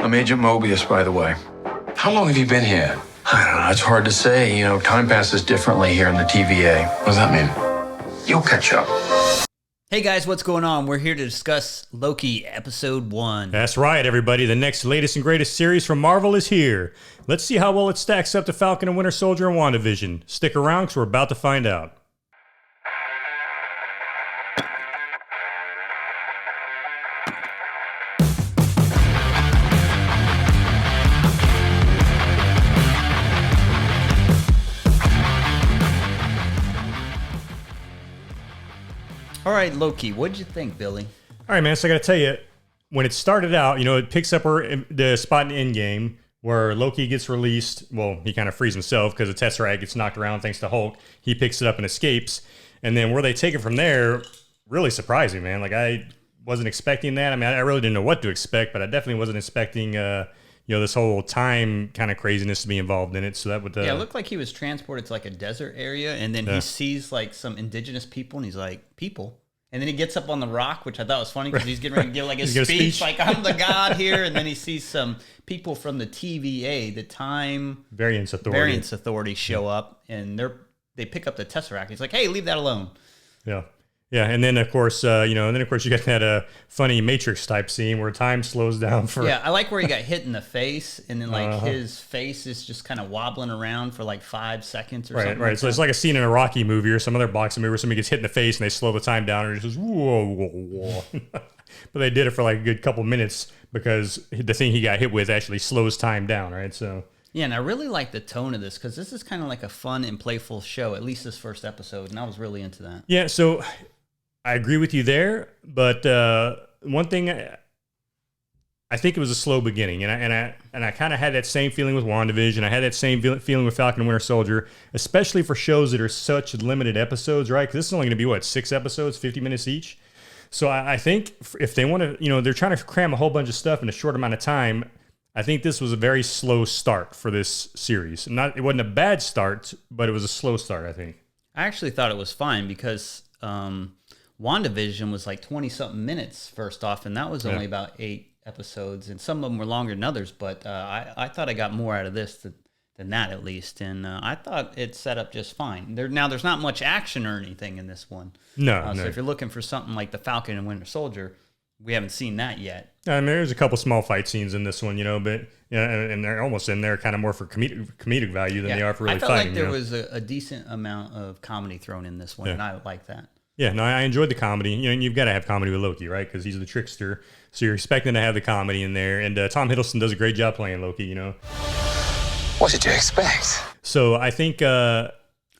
I'm Agent Mobius, by the way. How long have you been here? I don't know, it's hard to say. Time passes differently here in the TVA. What does that mean? You'll catch up. Hey guys, what's going on? We're here to discuss Loki Episode 1. That's right, everybody. The next latest and greatest series from Marvel is here. Let's see how well it stacks up to Falcon and Winter Soldier and WandaVision. Stick around because we're about to find out. All right, Loki, what'd you think, Billy? All right, man. So I got to tell you, when it started out, it picks up the spot in Endgame where Loki gets released. Well, he kind of frees himself because the Tesseract gets knocked around thanks to Hulk. He picks it up and escapes. And then where they take it from there, really surprising, man. Like, I wasn't expecting that. I mean, I really didn't know what to expect, but I definitely wasn't expecting, this whole time kind of craziness to be involved in it. So that would... yeah, it looked like he was transported to like a desert area, and then he sees like some indigenous people, and he's like, people? And then he gets up on the rock, which I thought was funny because he's getting ready to give like his speech, like, I'm the god here. And then he sees some people from the TVA, the Time Variance Authority show up, and they pick up the Tesseract. He's like, hey, leave that alone. Yeah. Yeah, and then of course, you got that funny Matrix type scene where time slows down for. Yeah, I like where he got hit in the face, and then like his face is just kind of wobbling around for like 5 seconds or something. Right. So it's like a scene in a Rocky movie or some other boxing movie where somebody gets hit in the face and they slow the time down and it just goes whoa, whoa, whoa. But they did it for like a good couple minutes because the thing he got hit with actually slows time down, right? So. Yeah, and I really like the tone of this because this is kind of like a fun and playful show, at least this first episode, and I was really into that. Yeah, so I agree with you there, but one thing, I think it was a slow beginning, and I kind of had that same feeling with WandaVision. I had that same feeling with Falcon and Winter Soldier, especially for shows that are such limited episodes, right? Because this is only going to be, 6 episodes, 50 minutes each? So I think if they want to, they're trying to cram a whole bunch of stuff in a short amount of time. I think this was a very slow start for this series. It wasn't a bad start, but it was a slow start, I think. I actually thought it was fine because WandaVision was like 20-something minutes first off, and that was only about 8 episodes, and some of them were longer than others, but I thought I got more out of this than that, at least, and I thought it set up just fine. There's not much action or anything in this one. No. So if you're looking for something like the Falcon and Winter Soldier, we haven't seen that yet. I mean, there's a couple small fight scenes in this one, but and they're almost in there kind of more for comedic value than they are for really fighting. I felt like there was a decent amount of comedy thrown in this one, and I like that. Yeah, no, I enjoyed the comedy. And you've got to have comedy with Loki, right? Because he's the trickster, so you're expecting to have the comedy in there. And Tom Hiddleston does a great job playing Loki. What did you expect? So I think, I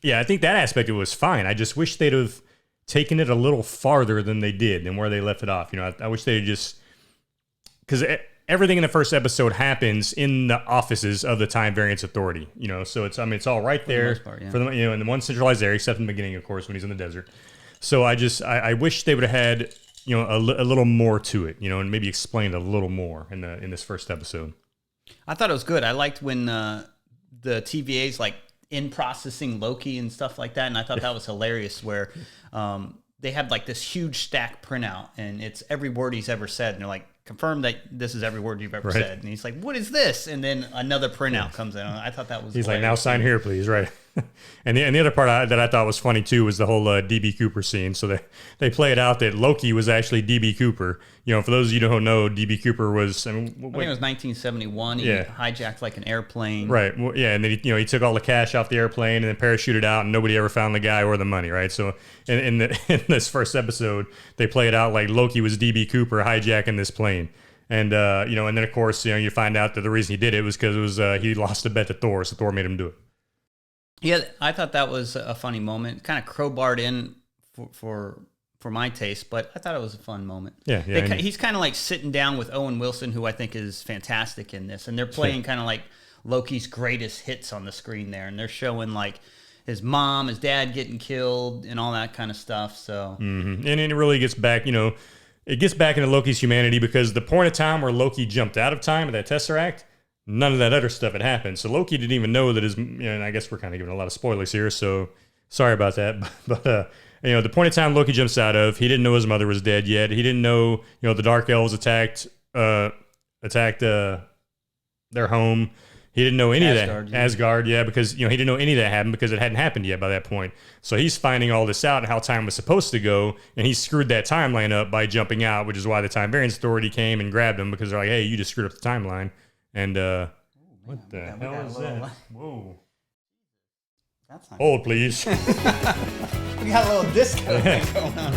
think that aspect of it was fine. I just wish they'd have taken it a little farther than they did and where they left it off. I wish they just, because everything in the first episode happens in the offices of the Time Variance Authority. So it's all right there for them, in the one centralized area, except in the beginning, of course, when he's in the desert. So I wish they would have had a little more to it, and maybe explained a little more in this first episode. I thought it was good. I liked when the TVA's like in processing Loki and stuff like that, and I thought that was hilarious. Where they had like this huge stack printout, and it's every word he's ever said, and they're like, confirm that this is every word you've ever said. And he's like, what is this? And then another printout comes in. I thought that was He's hilarious. like, now sign here, please. Right. And the other part that I thought was funny, too, was the whole D.B. Cooper scene. So they play it out that Loki was actually D.B. Cooper. For those of you who don't know, D.B. Cooper was... I think it was 1971. He hijacked like an airplane. Right. Well, yeah, and then he took all the cash off the airplane and then parachuted out, and nobody ever found the guy or the money, right? So in this first episode, they play it out like Loki was D.B. Cooper hijacking this plane. And, and then, of course, you find out that the reason he did it was because he lost a bet to Thor, so Thor made him do it. Yeah, I thought that was a funny moment. Kind of crowbarred in for my taste, but I thought it was a fun moment. Yeah. He's kind of like sitting down with Owen Wilson, who I think is fantastic in this, and they're playing kind of like Loki's greatest hits on the screen there, and they're showing like his mom, his dad getting killed, and all that kind of stuff. So, and it really gets back, it gets back into Loki's humanity because the point of time where Loki jumped out of time with that Tesseract, none of that other stuff had happened. So Loki didn't even know that and I guess we're kind of giving a lot of spoilers here, so sorry about that. But the point of time Loki jumps out of, he didn't know his mother was dead yet. He didn't know, the Dark Elves attacked their home. He didn't know any Asgard, of that. yeah. Asgard, yeah, because he didn't know any of that happened because it hadn't happened yet by that point. So he's finding all this out and how time was supposed to go, and he screwed that timeline up by jumping out, which is why the Time Variance Authority came and grabbed him because they're like, "Hey, you just screwed up the timeline." And what the hell is that? Whoa! That's not Hold, please. We got a little disco thing going on.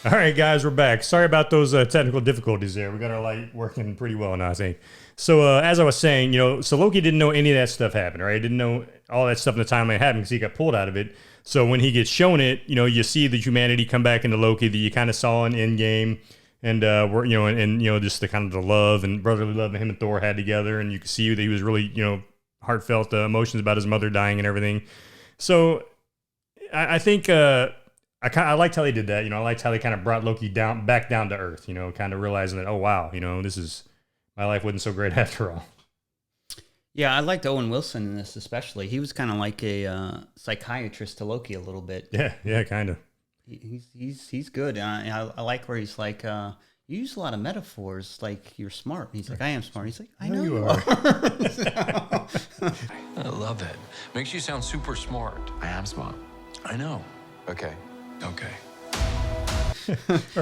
All right, guys, we're back. Sorry about those technical difficulties there. We got our light working pretty well now, I think. So as I was saying, so Loki didn't know any of that stuff happened, right? Didn't know all that stuff in the timeline happened because he got pulled out of it. So when he gets shown it, you see the humanity come back into Loki that you kind of saw in Endgame, and just the kind of the love and brotherly love that him and Thor had together, and you could see that he was really heartfelt emotions about his mother dying and everything. So I think. I liked how they did that. I liked how they kind of brought Loki back down to earth, kind of realizing that, oh, wow, my life wasn't so great after all. Yeah, I liked Owen Wilson in this especially. He was kind of like a psychiatrist to Loki a little bit. Yeah, kind of. He's good. I like where he's like, you use a lot of metaphors, like you're smart. He's like, I am smart. He's like, I know you are. I love it. Makes you sound super smart. I am smart. I know. Okay.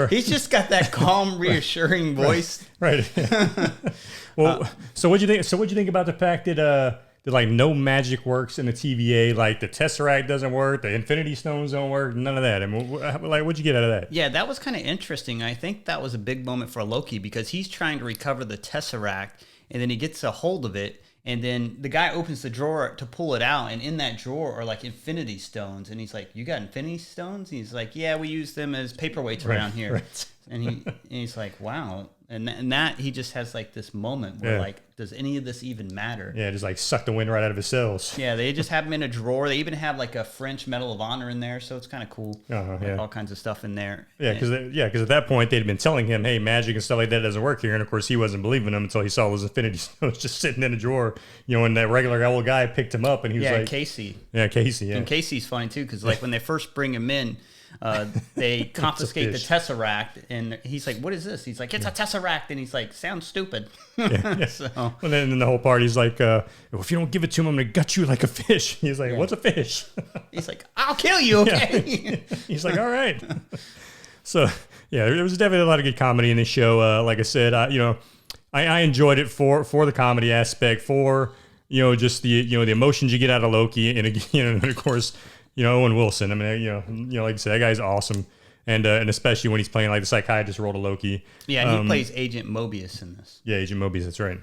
He's just got that calm, reassuring voice. Right. Well, so what'd you think? So what'd you think about the fact that like no magic works in the TVA? Like the Tesseract doesn't work, the Infinity Stones don't work, none of that. I mean, what'd you get out of that? Yeah, that was kind of interesting. I think that was a big moment for Loki because he's trying to recover the Tesseract, and then he gets a hold of it. And then the guy opens the drawer to pull it out, and in that drawer are like Infinity Stones. And he's like, "You got Infinity Stones?" And he's like, "Yeah, we use them as paperweights around here." Right. And he's like, "Wow." And that he just has like this moment where like, does any of this even matter? Yeah, just like suck the wind right out of his cells. Yeah, they just have him in a drawer. They even have like a French Medal of Honor in there, so it's kind of cool. Yeah. All kinds of stuff in there. Yeah, because at that point they'd been telling him, "Hey, magic and stuff like that doesn't work here," and of course he wasn't believing them until he saw those Infinity Stones just sitting in a drawer. And that regular old guy picked him up, and he was like, Casey. Yeah, Casey. Yeah, And Casey's funny too because like when they first bring him in, they confiscate the Tesseract, and he's like, "What is this?" He's like, "It's a Tesseract," and he's like, "Sounds stupid." Yeah. So, and then the whole party's like, "If you don't give it to him, I'm gonna gut you like a fish." He's like, "What's a fish?" he's like, "I'll kill you." Okay. He's like, "All right." So yeah, there was definitely a lot of good comedy in this show. Like I said, I enjoyed it for the comedy aspect, for just the emotions you get out of Loki, and and of course. Owen Wilson. I mean, like I said, that guy's awesome, and especially when he's playing like the psychiatrist role to Loki. Yeah, he plays Agent Mobius in this. Yeah, Agent Mobius. That's right.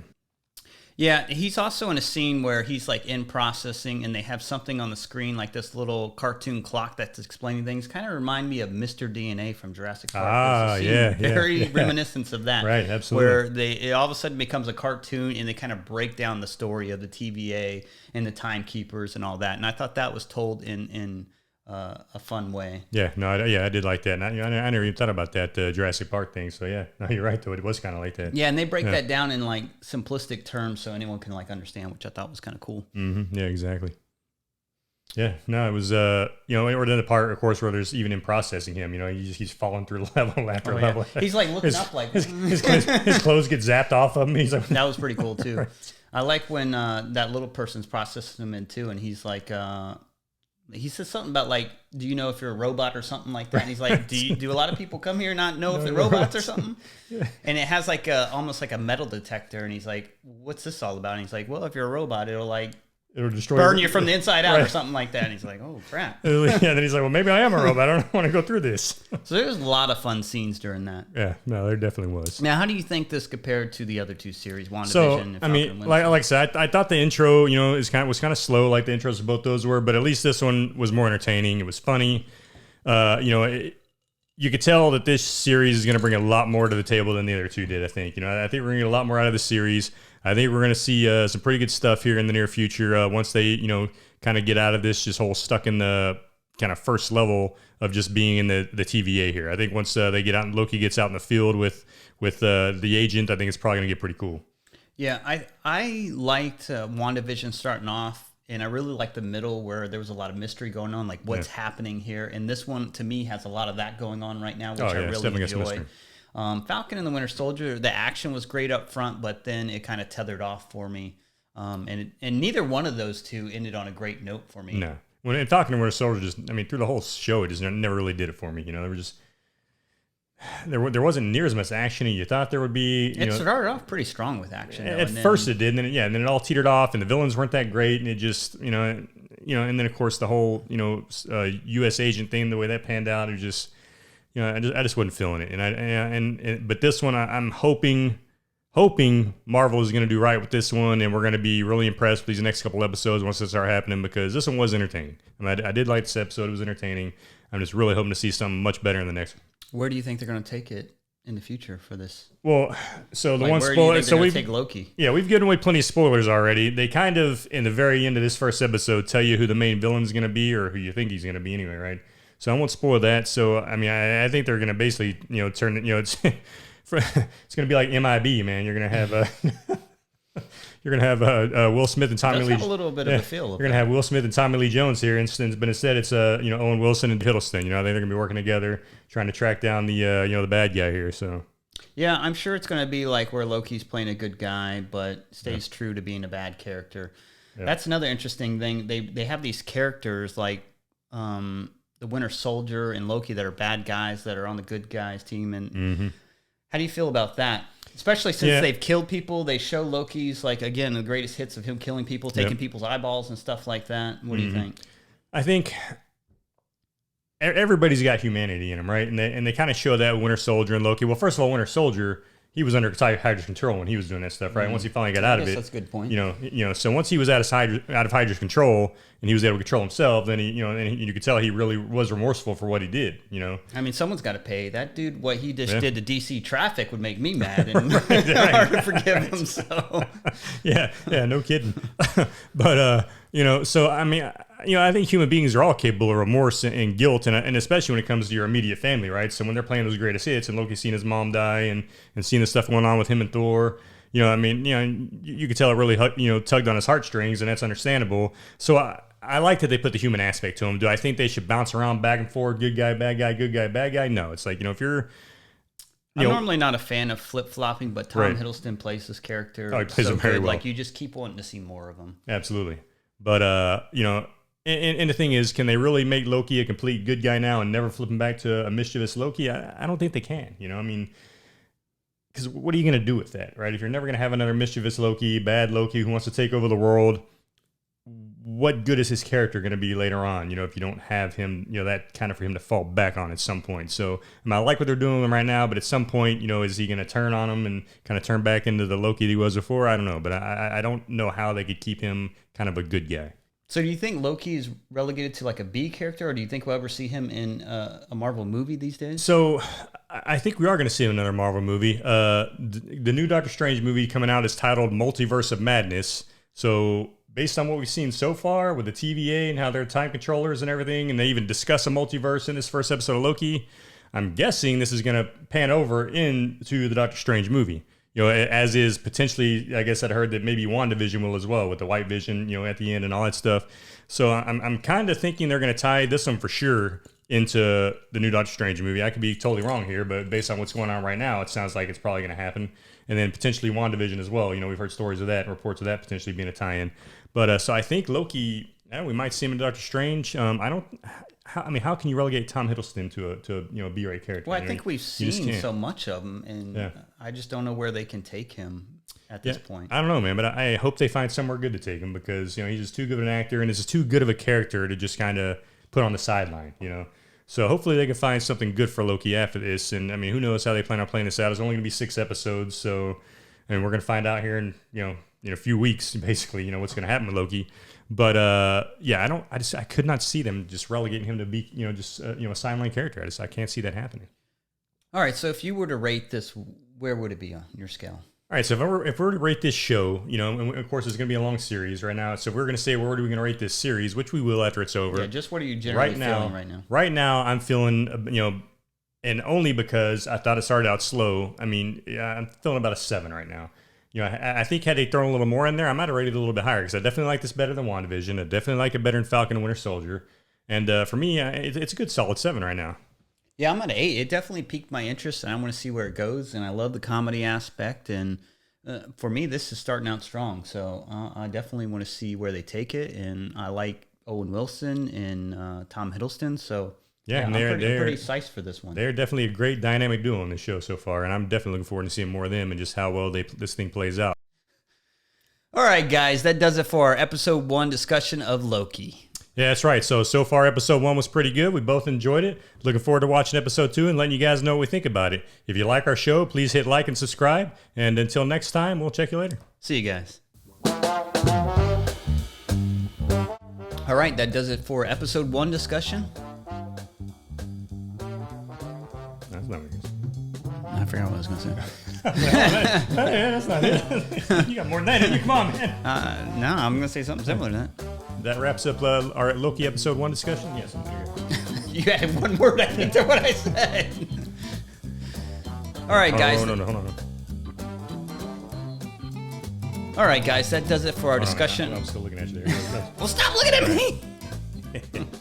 Yeah, he's also in a scene where he's like in processing, and they have something on the screen like this little cartoon clock that's explaining things. Kind of remind me of Mr. DNA from Jurassic Park. Very reminiscent of that. Right, absolutely. Where it all of a sudden becomes a cartoon, and they kind of break down the story of the TVA and the timekeepers and all that. And I thought that was told in a fun way. Yeah, no, I did like that. And I never even thought about that Jurassic Park thing. So yeah, no, you're right though. It was kind of like that. Yeah, and they break that down in like simplistic terms so anyone can like understand, which I thought was kind of cool. Mm-hmm. Yeah, exactly. Yeah, no, it was or then the part, of course, where there's even in processing him, he's falling through level after level. He's like looking up like his clothes get zapped off of him. He's like, that was pretty cool too. Right. I like when that little person's processing him in too, and he's like. He says something about like, do you know if you're a robot or something like that? And he's like, do a lot of people come here not know if they're robots or something? Yeah. And it has like almost like a metal detector. And he's like, what's this all about? And he's like, well, if you're a robot, it'll destroy burn you from the inside out or something like that. And he's like, oh crap. Yeah. Then he's like, well, maybe I am a robot. I don't want to go through this. So there was a lot of fun scenes during that. Yeah, no, there definitely was. Now, how do you think this compared to the other two series, WandaVision? So, and I mean, like I said, I thought the intro, was kind of slow, like the intros of both those were, but at least this one was more entertaining. It was funny. You could tell that this series is going to bring a lot more to the table than the other two did. I think. I think we're going to get a lot more out of the series. I think we're going to see some pretty good stuff here in the near future once they, kind of get out of this just whole stuck in the kind of first level of just being in the TVA here. I think once they get out and Loki gets out in the field with the agent, I think it's probably going to get pretty cool. Yeah, I liked WandaVision starting off, and I really liked the middle where there was a lot of mystery going on, like what's happening here. And this one, to me, has a lot of that going on right now, which I really enjoy. Falcon and the Winter Soldier, the action was great up front, but then it kind of tethered off for me. And neither one of those two ended on a great note for me. No. When Falcon and Winter Soldier through the whole show, it just never really did it for me. There were just there wasn't near as much action as you thought there would be. It started off pretty strong with action. At first it did, and then it all teetered off, and the villains weren't that great, and it just and then of course the whole U.S. agent thing, the way that panned out, it just I just wasn't feeling it, but this one I'm hoping Marvel is going to do right with this one, and we're going to be really impressed with these next couple episodes once they start happening, because this one was entertaining. I did like this episode; it was entertaining. I'm just really hoping to see something much better in the next one. Where do you think they're going to take it in the future for this? Well, so the like, one spoiler. So we've take Loki. Yeah, we've given away plenty of spoilers already. They kind of in the very end of this first episode tell you who the main villain's going to be, or who you think he's going to be anyway, right? So I won't spoil that. So I think they're going to basically turn it. It's it's going to be like MIB, man. You're going to have Will Smith and Tommy Lee. Have a little bit of a feel. You're going to have Will Smith and Tommy Lee Jones here, but instead it's Owen Wilson and Hiddleston. I think they're going to be working together, trying to track down the the bad guy here. So yeah, I'm sure it's going to be like where Loki's playing a good guy, but stays true to being a bad character. Yeah. That's another interesting thing. They have these characters like the Winter Soldier and Loki that are bad guys that are on the good guys team. And how do you feel about that? Especially since they've killed people. They show Loki's, like, again, the greatest hits of him killing people, taking people's eyeballs and stuff like that. What do you think? I think everybody's got humanity in them, right? And they kind of show that with Winter Soldier and Loki. Well, first of all, Winter Soldier, he was under Hydra's control when he was doing that stuff, right? Once he finally got out of it, that's a good point. So once he was out of Hydra's control and he was able to control himself, then you could tell he really was remorseful for what he did. Someone's got to pay that dude. What he just did to DC traffic would make me mad, and hard to forgive him. So yeah, no kidding. But so I think human beings are all capable of remorse and guilt, and especially when it comes to your immediate family, right? So when they're playing those greatest hits, and Loki's seeing his mom die, and seeing the stuff going on with him and Thor, you could tell it really tugged on his heartstrings, and that's understandable. So I like that they put the human aspect to him. Do I think they should bounce around back and forth, good guy, bad guy, good guy, bad guy? No, it's like if you're I'm normally not a fan of flip-flopping, but Tom Hiddleston plays this character he plays him very well. Like, you just keep wanting to see more of him. Absolutely. But and the thing is, can they really make Loki a complete good guy now and never flip him back to a mischievous Loki? I don't think they can. Because what are you going to do with that, right? If you're never going to have another mischievous Loki, bad Loki who wants to take over the world, what good is his character going to be later on? If you don't have him, that kind of for him to fall back on at some point. So I like what they're doing with him right now, but at some point, is he going to turn on him and kind of turn back into the Loki that he was before? I don't know, but I don't know how they could keep him kind of a good guy. So do you think Loki is relegated to like a B character, or do you think we'll ever see him in a Marvel movie these days? So I think we are going to see him in another Marvel movie. The new Doctor Strange movie coming out is titled Multiverse of Madness. So based on what we've seen so far with the TVA and how they're time controllers and everything, and they even discuss a multiverse in this first episode of Loki, I'm guessing this is going to pan over into the Doctor Strange movie. As is potentially, I guess I'd heard that maybe WandaVision will as well, with the White Vision, at the end and all that stuff. So I'm kind of thinking they're going to tie this one for sure into the new Doctor Strange movie. I could be totally wrong here, but based on what's going on right now, it sounds like it's probably going to happen. And then potentially WandaVision as well. We've heard stories of that and reports of that potentially being a tie-in. But so I think Loki, we might see him in Doctor Strange. How can you relegate Tom Hiddleston to a B-rate character? Well, I think we've seen so much of him, and I just don't know where they can take him at this point. I don't know, man, but I hope they find somewhere good to take him, because he's just too good of an actor, and this is too good of a character to just kind of put on the sideline. So hopefully they can find something good for Loki after this. And who knows how they plan on playing this out? It's only going to be 6 episodes, so we're going to find out here in in a few weeks, basically, what's going to happen with Loki. But I could not see them just relegating him to be a sideline character. I can't see that happening. All right, so if you were to rate this, where would it be on your scale? All right, so if we were to rate this show, and of course it's going to be a long series right now. So if we're going to say where are we going to rate this series, which we will after it's over. Yeah, just what are you generally feeling right now? Right now, I'm feeling, and only because I thought it started out slow. I'm feeling about a 7 right now. I think had they thrown a little more in there, I might have rated it a little bit higher, because I definitely like this better than WandaVision. I definitely like it better than Falcon and Winter Soldier. And for me, it's a good solid 7 right now. Yeah, I'm at 8. It definitely piqued my interest, and I want to see where it goes. And I love the comedy aspect. And for me, this is starting out strong. So I definitely want to see where they take it. And I like Owen Wilson and Tom Hiddleston. So Yeah, and I'm pretty psyched for this one. They're definitely a great dynamic duo on this show so far, and I'm definitely looking forward to seeing more of them and just how well this thing plays out. All right, guys, that does it for our episode 1 discussion of Loki. Yeah, that's right. So far, episode 1 was pretty good. We both enjoyed it. Looking forward to watching episode 2 and letting you guys know what we think about it. If you like our show, please hit like and subscribe. And until next time, we'll check you later. See you guys. All right, that does it for episode 1 discussion. That's not what it is. I forgot what I was going to say. Yeah, that's not it. You got more than that in you. Come on, man. No, I'm going to say something similar to that. That wraps up our Loki episode 1 discussion. Yes. You added one word, I think, to what I said. All right, guys. Hold on. All right, guys, that does it for our discussion. I'm still looking at you there. Well, stop looking at me.